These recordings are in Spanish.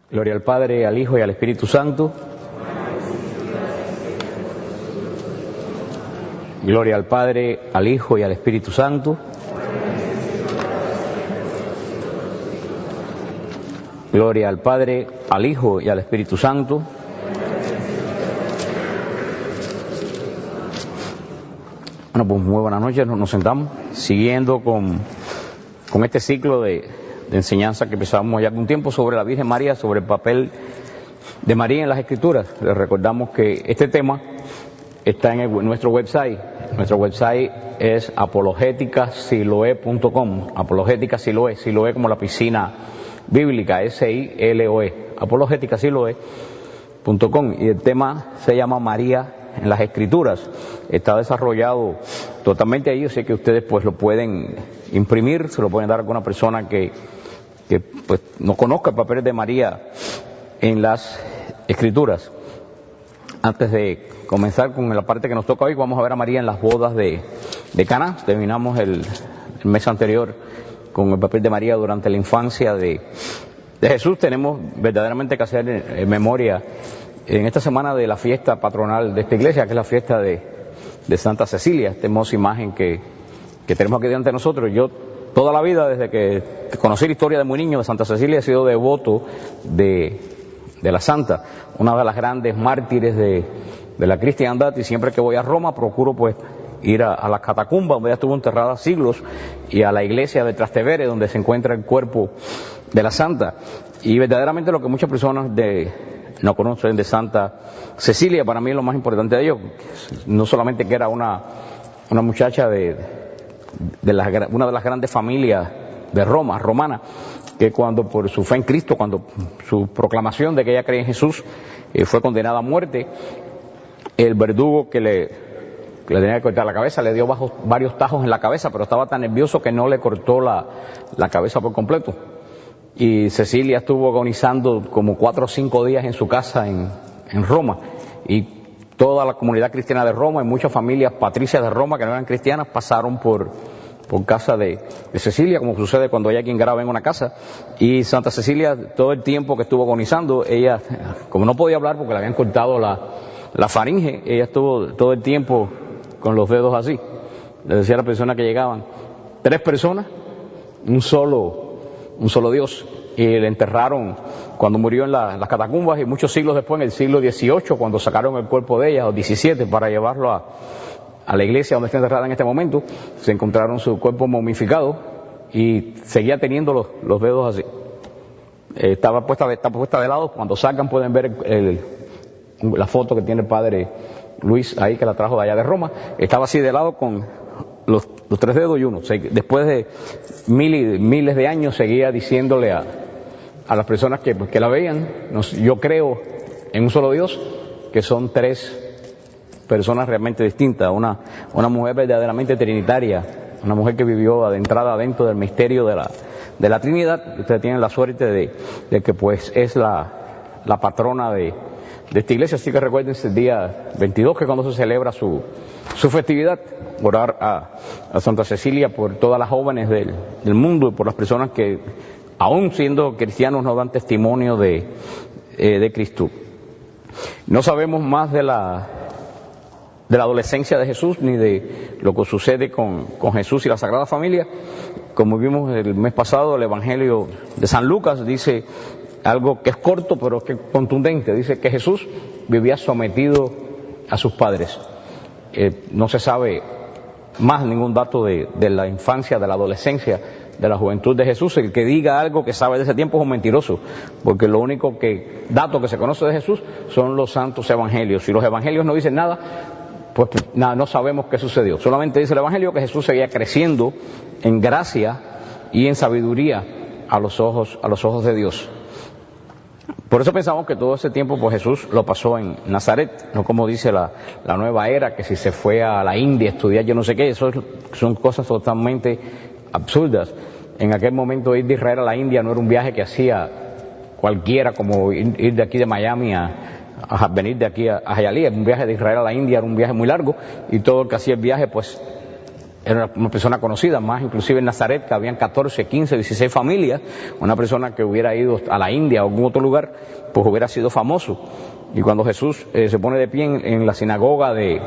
Gloria al Padre, al Hijo y al Espíritu Santo. Gloria al Padre, al Hijo y al Espíritu Santo. Gloria al Padre, al Hijo y al Espíritu Santo. Bueno, pues muy buenas noches, nos sentamos, siguiendo con este ciclo de enseñanza que empezamos ya hace un tiempo sobre la Virgen María, sobre el papel de María en las Escrituras. Les recordamos que este tema está en nuestro website. Nuestro website es apologeticasiloe.com. Apologética Siloé, Siloé como la piscina bíblica, SILOE, apologéticasiloe.com, y el tema se llama María en las Escrituras. Está desarrollado totalmente ahí, así que ustedes pues lo pueden imprimir, se lo pueden dar a alguna persona que pues no conozca el papel de María en las Escrituras. Antes de comenzar con la parte que nos toca hoy, vamos a ver a María en las bodas de Caná. Terminamos el mes anterior con el papel de María durante la infancia de Jesús. Tenemos verdaderamente que hacer memoria en esta semana de la fiesta patronal de esta iglesia, que es la fiesta de Santa Cecilia, esta hermosa imagen que tenemos aquí delante de nosotros. Yo toda la vida, desde que conocí la historia de muy niño de Santa Cecilia, he sido devoto de la santa, una de las grandes mártires de la cristiandad, y siempre que voy a Roma procuro pues ir a las catacumbas, donde ella estuvo enterrada siglos, y a la iglesia de Trastevere, donde se encuentra el cuerpo de la santa. Y verdaderamente lo que muchas personas no conocen de Santa Cecilia, para mí es lo más importante de ello, no solamente que era una muchacha de una de las grandes familias de Roma, romana, que cuando por su fe en Cristo, cuando su proclamación de que ella creía en Jesús, fue condenada a muerte, el verdugo que le tenía que cortar la cabeza le dio varios tajos en la cabeza, pero estaba tan nervioso que no le cortó la cabeza por completo. Y Cecilia estuvo agonizando como 4 o 5 días en su casa en Roma, y toda la comunidad cristiana de Roma y muchas familias patricias de Roma que no eran cristianas pasaron por casa de Cecilia, como sucede cuando hay alguien grave en una casa. Y Santa Cecilia, todo el tiempo que estuvo agonizando, ella, como no podía hablar porque le habían cortado la faringe, ella estuvo todo el tiempo con los dedos así. Le decía a las personas que llegaban: 3 personas, un solo Dios. Y le enterraron cuando murió en las catacumbas, y muchos siglos después, en el siglo XVIII, cuando sacaron el cuerpo de ella, o XVII, para llevarlo a la iglesia donde está enterrada en este momento, se encontraron su cuerpo momificado y seguía teniendo los dedos así. Está puesta de lado. Cuando sacan pueden ver la foto que tiene el padre Luis ahí, que la trajo de allá de Roma. Estaba así de lado con los 3 dedos y uno. Después de miles de años seguía diciéndole a las personas que la veían: yo creo en un solo Dios, que son 3 personas realmente distintas, una mujer verdaderamente trinitaria, una mujer que vivió adentrada dentro del misterio de la Trinidad. Ustedes tienen la suerte de que pues es la patrona de esta iglesia, así que recuerden el día 22, que cuando se celebra su festividad, orar a Santa Cecilia por todas las jóvenes del mundo y por las personas que, aún siendo cristianos, nos dan testimonio de Cristo. No sabemos más de la adolescencia de Jesús, ni de lo que sucede con Jesús y la Sagrada Familia. Como vimos el mes pasado, el Evangelio de San Lucas dice algo que es corto pero que es contundente. Dice que Jesús vivía sometido a sus padres. No se sabe más ningún dato de la infancia, de la adolescencia, de la juventud de Jesús. El que diga algo que sabe de ese tiempo es un mentiroso, porque lo único dato que se conoce de Jesús son los santos evangelios. Si los evangelios no dicen nada, pues nada, no sabemos qué sucedió. Solamente dice el Evangelio que Jesús seguía creciendo en gracia y en sabiduría a los ojos de Dios. Por eso pensamos que todo ese tiempo pues Jesús lo pasó en Nazaret, no como dice la nueva era, que si se fue a la India a estudiar yo no sé qué. Eso son cosas totalmente absurdas. En aquel momento ir de Israel a la India no era un viaje que hacía cualquiera, como ir de aquí de Miami a venir de aquí a Hialeah. Un viaje de Israel a la India era un viaje muy largo, y todo el que hacía el viaje pues era una persona conocida, más inclusive en Nazaret, que habían 14, 15, 16 familias. Una persona que hubiera ido a la India o algún otro lugar, pues hubiera sido famoso. Y cuando Jesús se pone de pie en la sinagoga de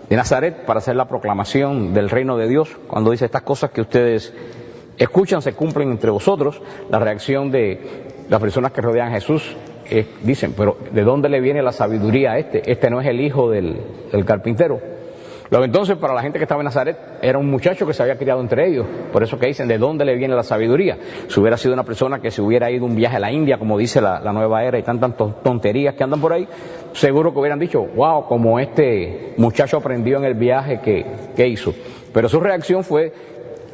Nazaret para hacer la proclamación del reino de Dios, cuando dice estas cosas que ustedes escuchan se cumplen entre vosotros, la reacción de las personas que rodean a Jesús dicen, pero ¿de dónde le viene la sabiduría a este? Este no es el hijo del carpintero. Luego entonces para la gente que estaba en Nazaret era un muchacho que se había criado entre ellos, por eso que dicen ¿de dónde le viene la sabiduría? Si hubiera sido una persona que se hubiera ido un viaje a la India, como dice la nueva era y tantas tonterías que andan por ahí, seguro que hubieran dicho, wow, como este muchacho aprendió en el viaje que hizo. Pero su reacción fue,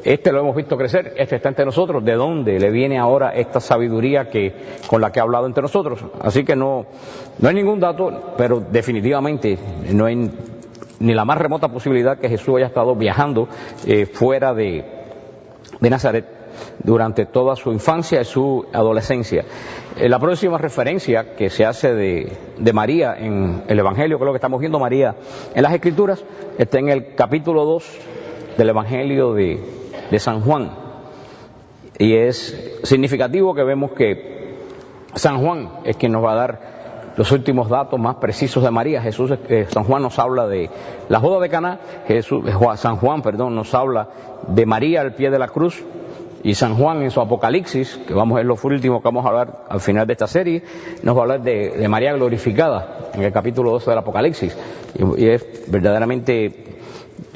este lo hemos visto crecer, este está entre nosotros, ¿de dónde le viene ahora esta sabiduría con la que ha hablado entre nosotros? Así que no hay ningún dato, pero definitivamente no hay ni la más remota posibilidad que Jesús haya estado viajando fuera de Nazaret durante toda su infancia y su adolescencia. La próxima referencia que se hace de María en el Evangelio, que es lo que estamos viendo María en las Escrituras, está en el capítulo 2 del Evangelio de San Juan. Y es significativo que vemos que San Juan es quien nos va a dar los últimos datos más precisos de María. San Juan nos habla de la boda de Caná, San Juan nos habla de María al pie de la cruz, y San Juan en su Apocalipsis, que vamos a ver lo último que vamos a hablar al final de esta serie, nos va a hablar de María glorificada en el capítulo 12 del Apocalipsis. Y es verdaderamente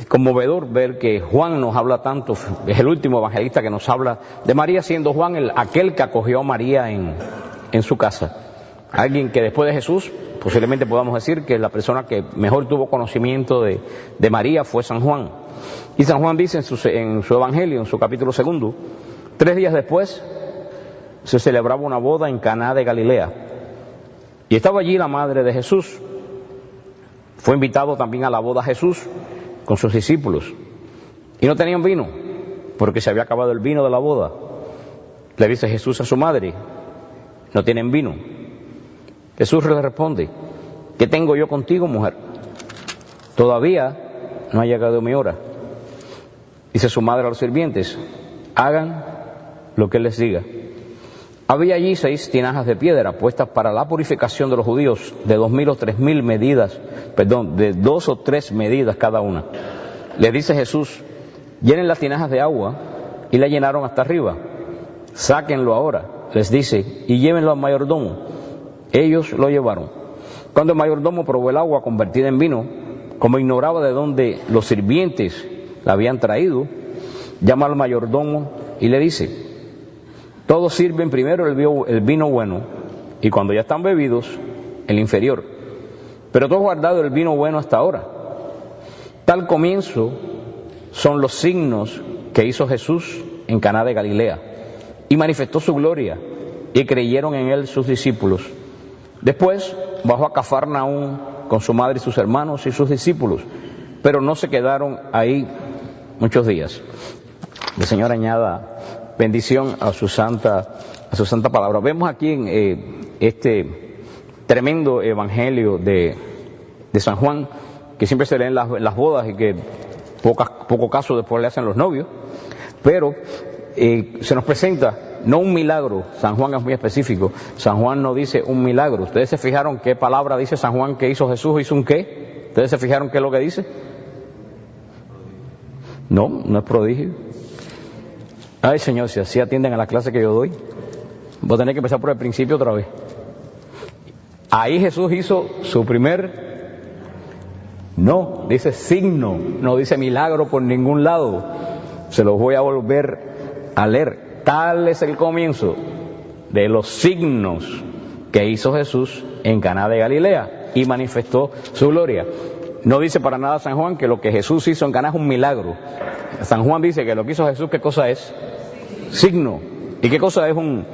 conmovedor ver que Juan nos habla tanto, es el último evangelista que nos habla de María, siendo Juan aquel que acogió a María en su casa. Alguien que después de Jesús, posiblemente podamos decir que la persona que mejor tuvo conocimiento de María fue San Juan. Y San Juan dice en su Evangelio, en su capítulo 2, 3 días después se celebraba una boda en Caná de Galilea. Y estaba allí la madre de Jesús. Fue invitado también a la boda Jesús con sus discípulos. Y no tenían vino, porque se había acabado el vino de la boda. Le dice Jesús a su madre, no tienen vino. Jesús le responde, ¿qué tengo yo contigo, mujer? Todavía no ha llegado mi hora. Dice su madre a los sirvientes, hagan lo que él les diga. Había allí 6 tinajas de piedra puestas para la purificación de los judíos, de 2.000 o 3.000 medidas, de 2 o 3 medidas cada una. Le dice Jesús, llenen las tinajas de agua, y la llenaron hasta arriba. Sáquenlo ahora, les dice, y llévenlo al mayordomo. Ellos lo llevaron. Cuando el mayordomo probó el agua convertida en vino, como ignoraba de dónde los sirvientes la habían traído, llama al mayordomo y le dice, todos sirven primero el vino bueno, y cuando ya están bebidos, el inferior. Pero tú has guardado el vino bueno hasta ahora. Tal comienzo son los signos que hizo Jesús en Caná de Galilea, y manifestó su gloria, y creyeron en él sus discípulos. Después bajó a Cafarnaúm con su madre y sus hermanos y sus discípulos, pero no se quedaron ahí muchos días. El Señor añada bendición a su santa palabra. Vemos aquí en este tremendo evangelio de San Juan, que siempre se lee en las bodas y que poco caso después le hacen los novios, pero se nos presenta no un milagro. San Juan es muy específico. San Juan no dice un milagro. ¿Ustedes se fijaron qué palabra dice San Juan que hizo Jesús? ¿Hizo un qué? ¿Ustedes se fijaron qué es lo que dice? No es prodigio. Ay, Señor, si así atienden a la clase que yo doy, voy a tener que empezar por el principio otra vez. Ahí Jesús hizo su primer, no, dice signo, no dice milagro por ningún lado. Se los voy a volver a leer. Tal es el comienzo de los signos que hizo Jesús en Caná de Galilea y manifestó su gloria. No dice para nada San Juan que lo que Jesús hizo en Caná es un milagro. San Juan dice que lo que hizo Jesús, ¿qué cosa es? Signo. ¿Y qué cosa es un